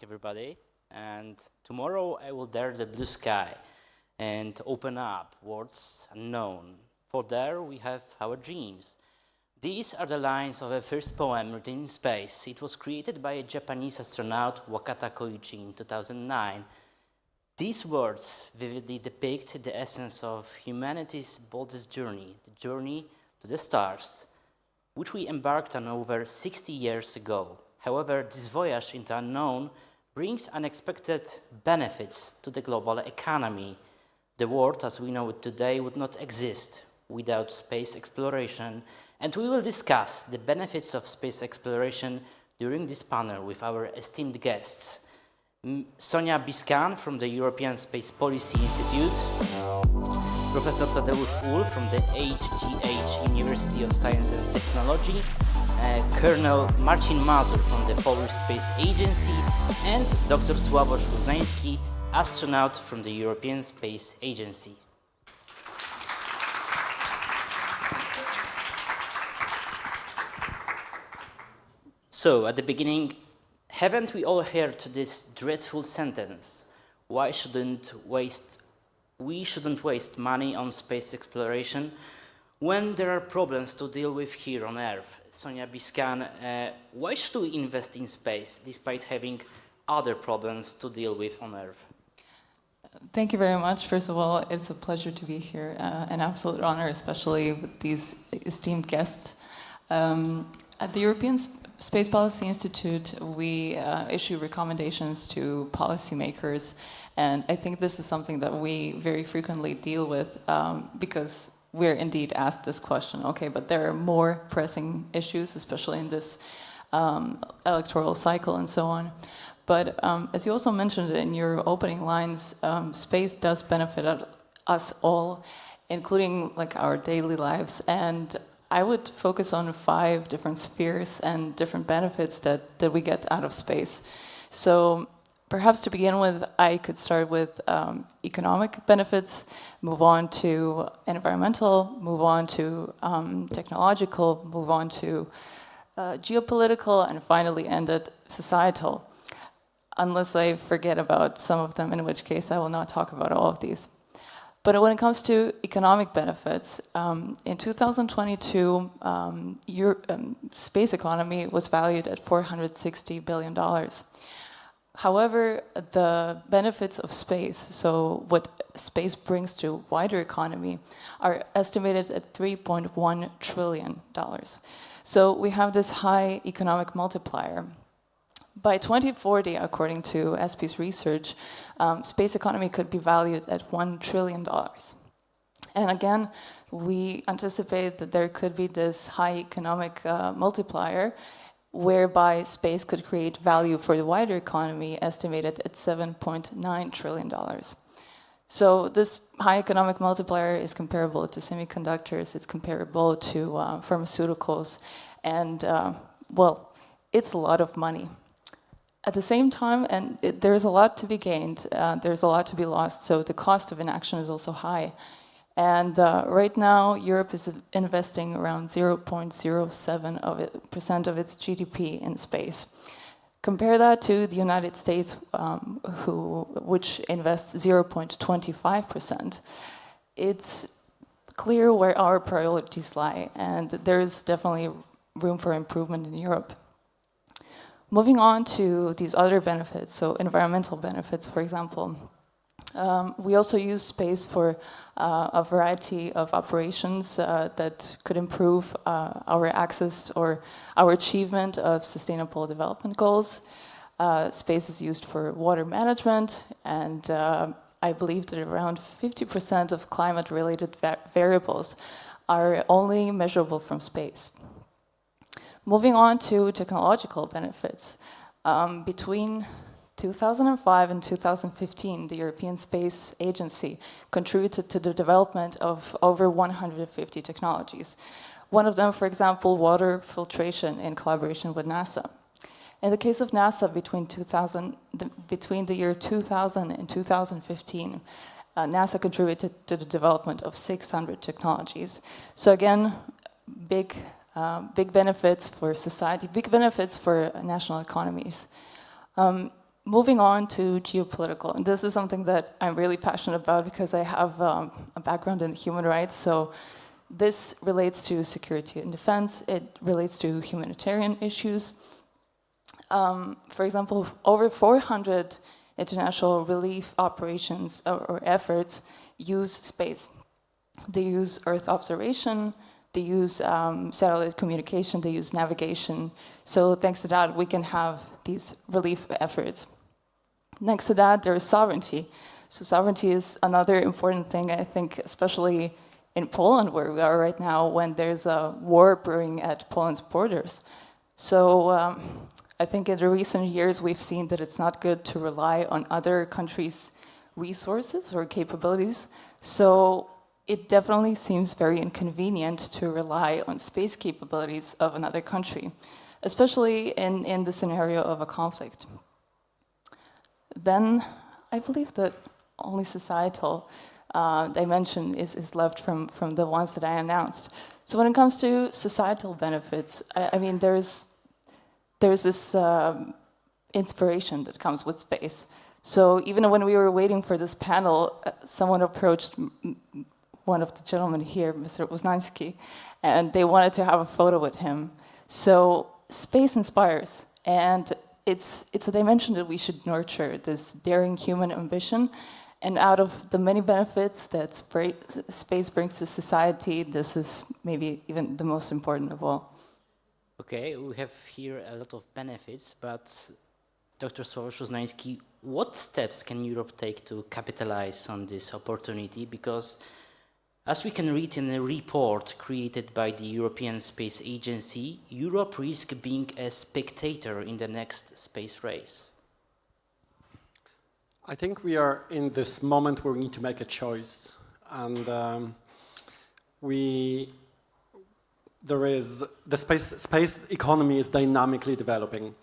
everybody. And tomorrow I will dare the blue sky and open up worlds unknown. For there we have our dreams. These are the lines of a first poem written in space. It was created by a Japanese astronaut, Wakata Koichi, in 2009. These words vividly depict the essence of humanity's boldest journey, the journey to the stars, which we embarked on over 60 years ago. However, this voyage into unknown brings unexpected benefits to the global economy. The world as we know it today would not exist without space exploration, and we will discuss the benefits of space exploration during this panel with our esteemed guests. Sonja Biscan from the European Space Policy Institute, Professor Tadeusz Uhl from the HGH University of Science and Technology, Colonel Marcin Mazur from the Polish Space Agency, and Dr. Sławosz Uznański, astronaut from the European Space Agency. So, at the beginning, haven't we all heard this dreadful sentence? We shouldn't waste money on space exploration when there are problems to deal with here on Earth. Sonja Biscan, why should we invest in space despite having other problems to deal with on Earth? Thank you very much. First of all, it's a pleasure to be here, an absolute honor, especially with these esteemed guests. At the European Space Policy Institute, we issue recommendations to policymakers, and I think this is something that we very frequently deal with because we're indeed asked this question, okay, but there are more pressing issues, especially in this electoral cycle and so on. But as you also mentioned in your opening lines, space does benefit us all, including like our daily lives, and I would focus on 5 different spheres and different benefits that we get out of space. So perhaps to begin with, I could start with economic benefits, move on to environmental, move on to technological, move on to geopolitical, and finally end at societal. Unless I forget about some of them, in which case I will not talk about all of these. But when it comes to economic benefits, in 2022, space economy was valued at $460 billion. However, the benefits of space, so what space brings to wider economy, are estimated at $3.1 trillion. So we have this high economic multiplier. By 2040, according to SP's research, space economy could be valued at $1 trillion. And again, we anticipate that there could be this high economic multiplier whereby space could create value for the wider economy estimated at $7.9 trillion. So this high economic multiplier is comparable to semiconductors, it's comparable to pharmaceuticals, and well, it's a lot of money. At the same time, and there's a lot to be gained, there's a lot to be lost, so the cost of inaction is also high. And right now, Europe is investing around 0.07% of its GDP in space. Compare that to the United States, which invests 0.25%. It's clear where our priorities lie, and there's definitely room for improvement in Europe. Moving on to these other benefits, so environmental benefits, for example. We also use space for a variety of operations that could improve our access or our achievement of sustainable development goals. Space is used for water management, and I believe that around 50% of climate-related variables are only measurable from space. Moving on to technological benefits. Between 2005 and 2015, the European Space Agency contributed to the development of over 150 technologies. One of them, for example, water filtration in collaboration with NASA. In the case of NASA, between the year 2000 and 2015, NASA contributed to the development of 600 technologies. So again, big benefits for society, big benefits for national economies. moving on to geopolitical, and this is something that I'm really passionate about because I have a background in human rights, so this relates to security and defense, it relates to humanitarian issues. For example, over 400 international relief operations or efforts use space. They use Earth observation, they use satellite communication, they use navigation. So thanks to that, we can have these relief efforts. Next to that, there is sovereignty. So sovereignty is another important thing, I think, especially in Poland, where we are right now, when there's a war brewing at Poland's borders. So I think in the recent years, we've seen that it's not good to rely on other countries' resources or capabilities. So it definitely seems very inconvenient to rely on space capabilities of another country, especially in the scenario of a conflict. Then I believe that only societal dimension is left from the ones that I announced. So when it comes to societal benefits, I mean, there's this inspiration that comes with space. So even when we were waiting for this panel, someone approached one of the gentlemen here, Mr. Uznański, and they wanted to have a photo with him. So space inspires, and it's a dimension that we should nurture, this daring human ambition. And out of the many benefits that space brings to society, this is maybe even the most important of all. Okay, we have here a lot of benefits, but Dr. Sławosz Uznański, what steps can Europe take to capitalize on this opportunity? Because as we can read in a report created by the European Space Agency, Europe risks being a spectator in the next space race. I think we are in this moment where we need to make a choice, and the space economy is dynamically developing.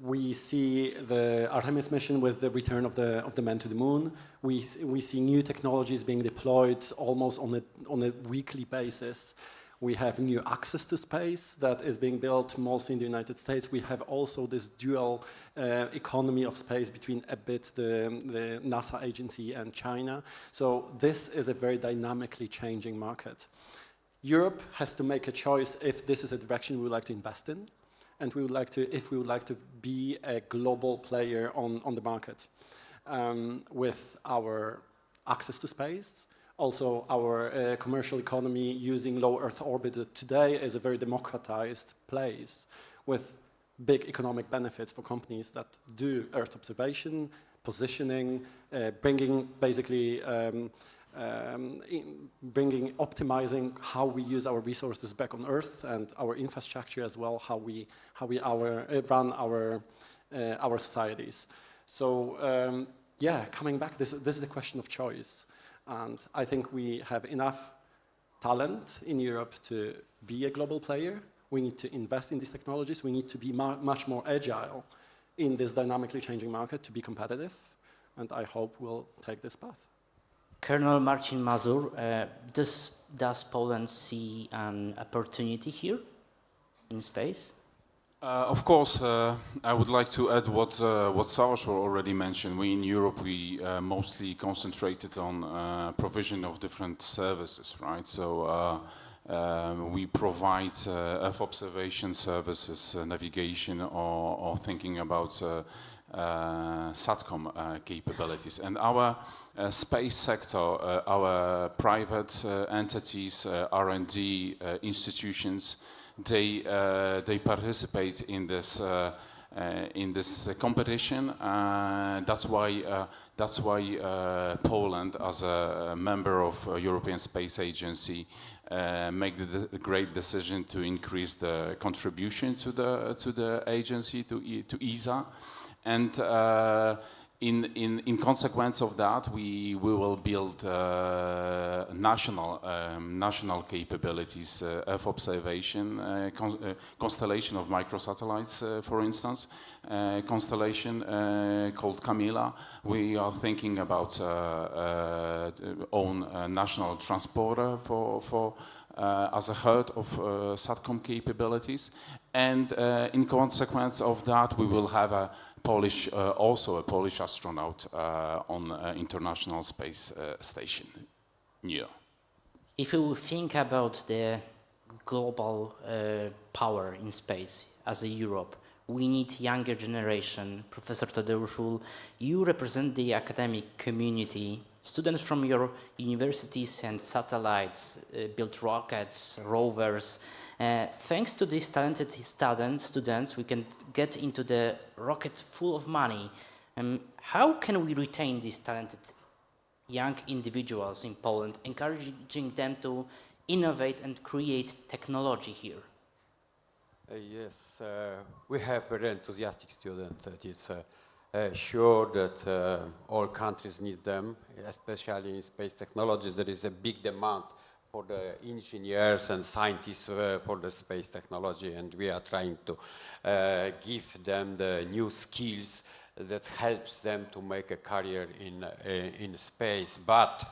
We see the Artemis mission with the return of the man to the moon. We see new technologies being deployed almost on a weekly basis. We have new access to space that is being built mostly in the United States. We have also this dual economy of space between a bit the NASA agency and China. So this is a very dynamically changing market. Europe has to make a choice if this is a direction we would like to invest in, and if we would like to be a global player on the market with our access to space. Also, our commercial economy using low Earth orbit today is a very democratized place with big economic benefits for companies that do Earth observation, positioning, optimizing how we use our resources back on Earth and our infrastructure as well, how we run our societies. So coming back, this is a question of choice. And I think we have enough talent in Europe to be a global player. We need to invest in these technologies. We need to be much more agile in this dynamically changing market to be competitive. And I hope we'll take this path. Colonel Marcin Mazur, does Poland see an opportunity here in space? Of course, I would like to add what Sławosz already mentioned. We in Europe, we mostly concentrated on provision of different services, right? So we provide Earth observation services, navigation, or thinking about SATCOM capabilities. And our space sector, our private entities, R&D institutions, they participate in this competition. That's why Poland, as a member of European Space Agency, make the great decision to increase the contribution to the agency, to ESA, and in consequence of that, we will build national capabilities, Earth observation, constellation of microsatellites, for instance, constellation called Camilla. We are thinking about own national transporter for as a head of SATCOM capabilities, and in consequence of that, we will have a Polish, also a Polish astronaut on International Space Station. Yeah. If you think about the global power in space as a Europe, we need younger generation. Professor Tadeusz Uhl, you represent the academic community. Students from your universities and satellites build rockets, rovers. Thanks to these talented students, we can get into the rocket full of money. How can we retain these talented young individuals in Poland, encouraging them to innovate and create technology here? Yes, we have very enthusiastic students. It is sure that all countries need them, especially in space technologies. There is a big demand for the engineers and scientists for the space technology, and we are trying to give them the new skills that helps them to make a career in space. But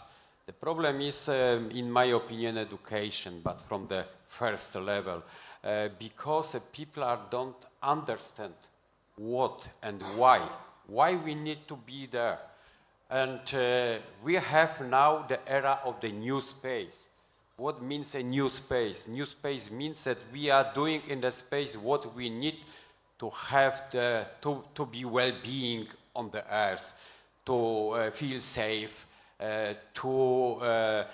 the problem is, in my opinion, education, but from the first level, because people don't understand what and why we need to be there. And we have now the era of the new space. What means a new space? New space means that we are doing in the space what we need to have to be well-being on the Earth, to feel safe, to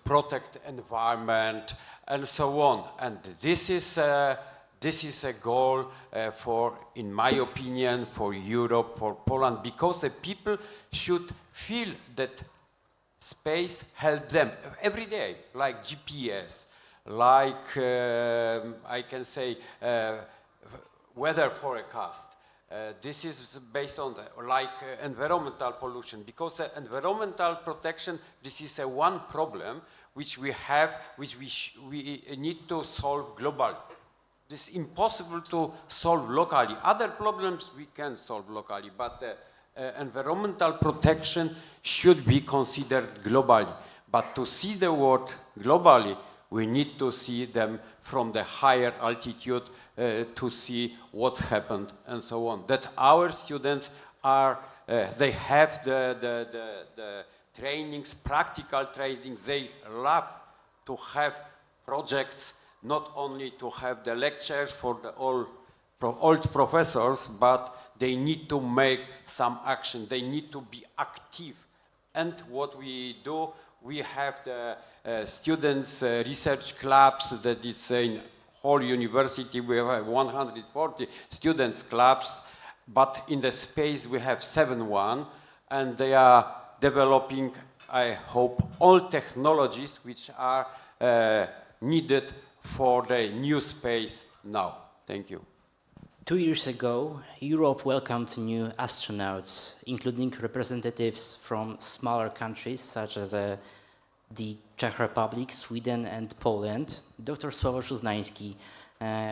protect environment, and so on. And this is a goal for, in my opinion, for Europe, for Poland, because the people should feel that space helps them every day, like GPS, like I can say weather forecast. This is based on environmental pollution, because environmental protection, this is one problem which we have, which we need to solve globally. It's impossible to solve locally. Other problems we can solve locally, but environmental protection should be considered globally. But to see the world globally, we need to see them from the higher altitude to see what's happened and so on. That our students are, they have the trainings, practical trainings. They love to have projects, not only to have the lectures for the old professors, but they need to make some action. They need to be active. And what we do, we have the students' research clubs that is in whole university. We have 140 students' clubs, but in the space we have 71, and they are developing, I hope, all technologies which are needed for the new space now. Thank you. 2 years ago, Europe welcomed new astronauts, including representatives from smaller countries such as the Czech Republic, Sweden, and Poland. Dr. Sławosz Uznański,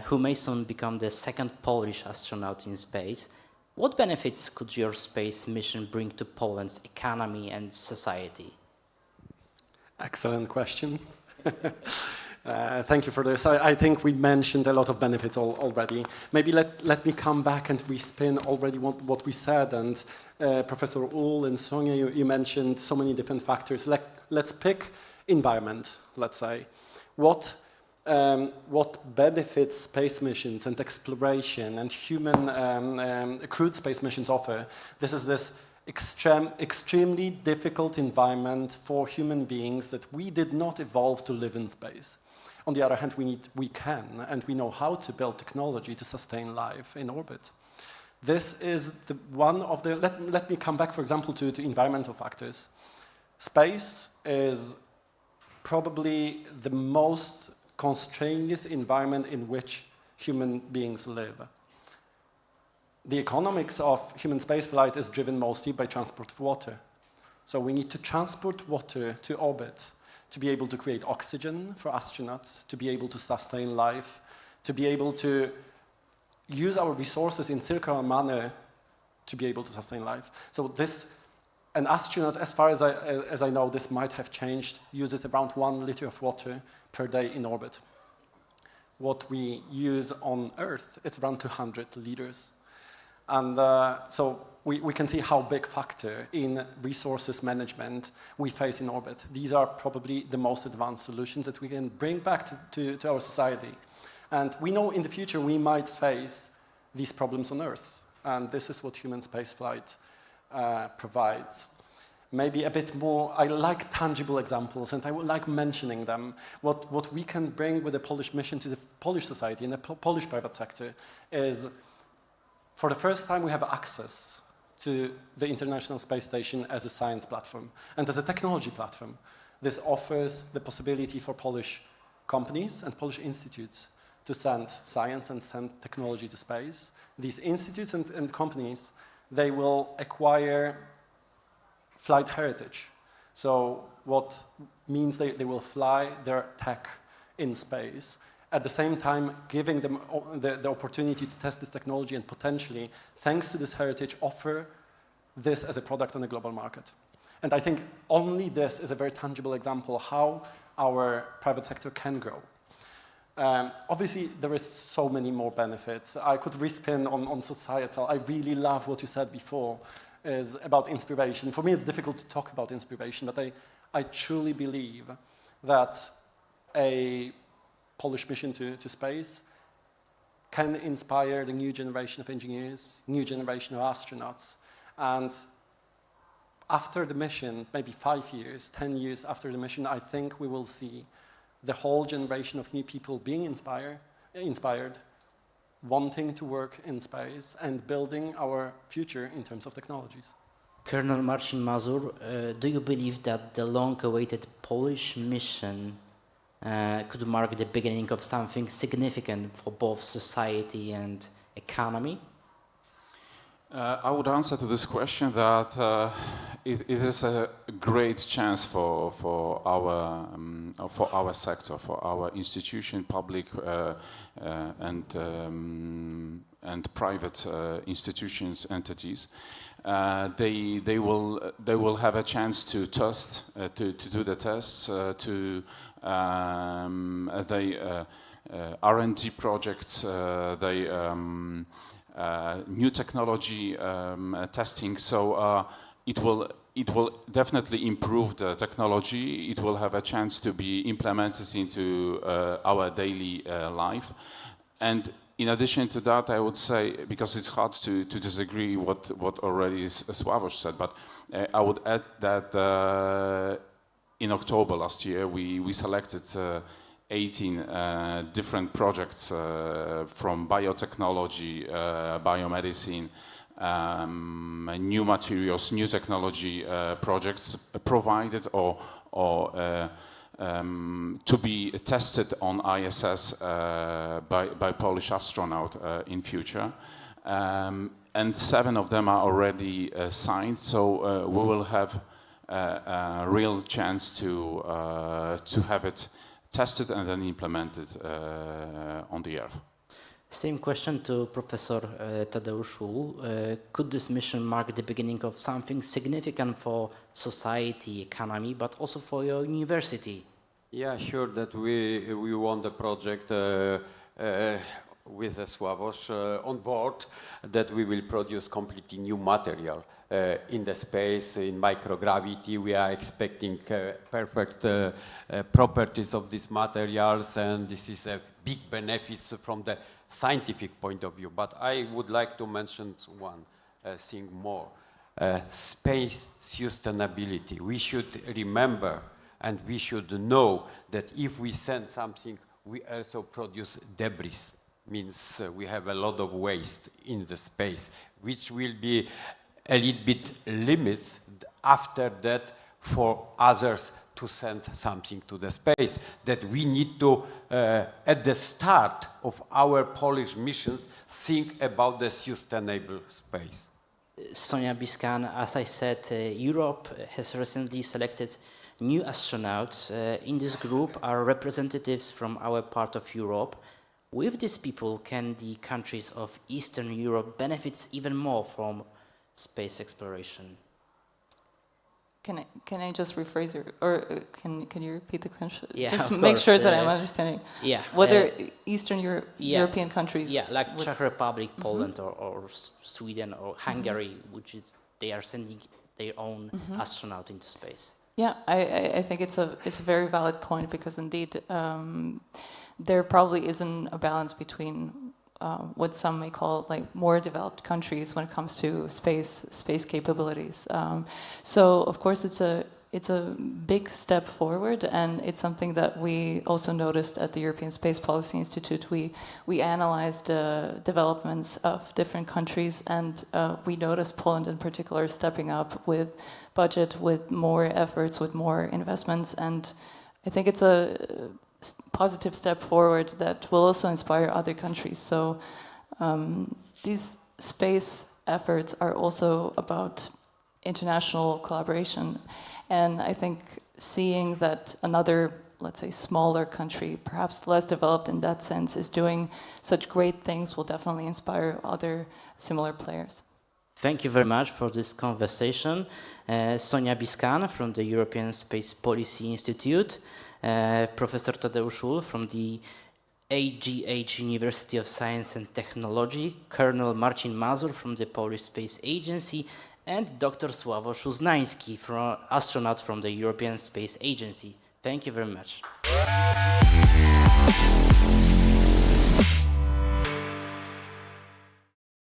who may soon become the second Polish astronaut in space. What benefits could your space mission bring to Poland's economy and society? Excellent question. Thank you for this. I think we mentioned a lot of benefits already. Maybe let me come back and respin already what we said. And Professor Uhl and Sonja, you mentioned so many different factors. Let's pick environment, let's say. What benefits space missions and exploration and human crewed space missions offer? This extremely difficult environment for human beings that we did not evolve to live in space. On the other hand, we can, and we know how to build technology to sustain life in orbit. This is one of the, let me come back, for example, to environmental factors. Space is probably the most constrained environment in which human beings live. The economics of human spaceflight is driven mostly by transport of water. So we need to transport water to orbit to be able to create oxygen for astronauts, to be able to sustain life, to be able to use our resources in circular manner to be able to sustain life. So this An astronaut, as far as I know, this might have changed, uses around 1 liter of water per day in orbit. What we use on Earth is around 200 liters. And so we can see how big factor in resources management we face in orbit. These are probably the most advanced solutions that we can bring back to our society. And we know in the future we might face these problems on Earth. And this is what human spaceflight provides. Maybe a bit more, I like tangible examples and I would like mentioning them. What we can bring with the Polish mission to the Polish society and the Polish private sector is, for the first time, we have access to the International Space Station as a science platform and as a technology platform. This offers the possibility for Polish companies and Polish institutes to send science and send technology to space. These institutes and companies, they will acquire flight heritage. So what means they will fly their tech in space, at the same time giving them the opportunity to test this technology and potentially, thanks to this heritage, offer this as a product on the global market. And I think only this is a very tangible example how our private sector can grow. Obviously, there is so many more benefits. I could respin on societal. I really love what you said before, is about inspiration. For me, it's difficult to talk about inspiration, but I truly believe that a Polish mission to space can inspire the new generation of engineers, new generation of astronauts. And after the mission, maybe 5 years, 10 years after the mission, I think we will see the whole generation of new people being inspired, wanting to work in space and building our future in terms of technologies. Colonel Marcin Mazur, do you believe that the long-awaited Polish mission could mark the beginning of something significant for both society and economy? I would answer to this question that it is a great chance for our sector, for our institution, public and private institutions, entities. They will have a chance to test, to do the tests, to R&D projects, new technology testing. So it will definitely improve the technology. It will have a chance to be implemented into our daily life. And in addition to that, I would say, because it's hard to disagree what already Sławosz said, but I would add that in October last year, we selected 18 different projects from biotechnology, biomedicine, new materials, new technology projects provided or to be tested on ISS by Polish astronaut in future. And 7 of them are already signed, so we will have a real chance to have it tested and then implemented on the Earth. Same question to Professor Tadeusz Uhl. Could this mission mark the beginning of something significant for society, economy, but also for your university? Yeah, sure, that we won the project with Sławosz on board, that we will produce completely new material in the space, in microgravity. We are expecting perfect properties of these materials, and this is a big benefit from the scientific point of view. But I would like to mention one thing more. Space sustainability. We should remember and we should know that if we send something, we also produce debris. Means we have a lot of waste in the space, which will be a little bit limits after that for others to send something to the space. That we need to, at the start of our Polish missions, think about the sustainable space. Sonja, Biscan, as I said, Europe has recently selected new astronauts. In this group are representatives from our part of Europe. With these people, can the countries of Eastern Europe benefit even more from space exploration? Can I just rephrase it, or can you repeat the question? Yeah, just of make course, sure that I'm understanding. Yeah. Whether Eastern Yeah. European countries. Yeah, like Czech Republic, Poland, or Sweden, or Hungary, which is they are sending their own astronaut into space. Yeah, I think it's a very valid point, because indeed there probably isn't a balance between what some may call like more developed countries when it comes to space capabilities. So of course it's a big step forward, and it's something that we also noticed at the European Space Policy Institute. We analyzed developments of different countries, and we noticed Poland in particular stepping up with budget, with more efforts, with more investments, and I think it's a positive step forward that will also inspire other countries. So these space efforts are also about international collaboration. And I think seeing that another, let's say, smaller country, perhaps less developed in that sense, is doing such great things will definitely inspire other similar players. Thank you very much for this conversation. Sonja Biscan from the European Space Policy Institute, Professor Tadeusz Uhl from the AGH University of Science and Technology, Colonel Marcin Mazur from the Polish Space Agency, and Dr. Sławosz Uznański, astronaut from the European Space Agency. Thank you very much.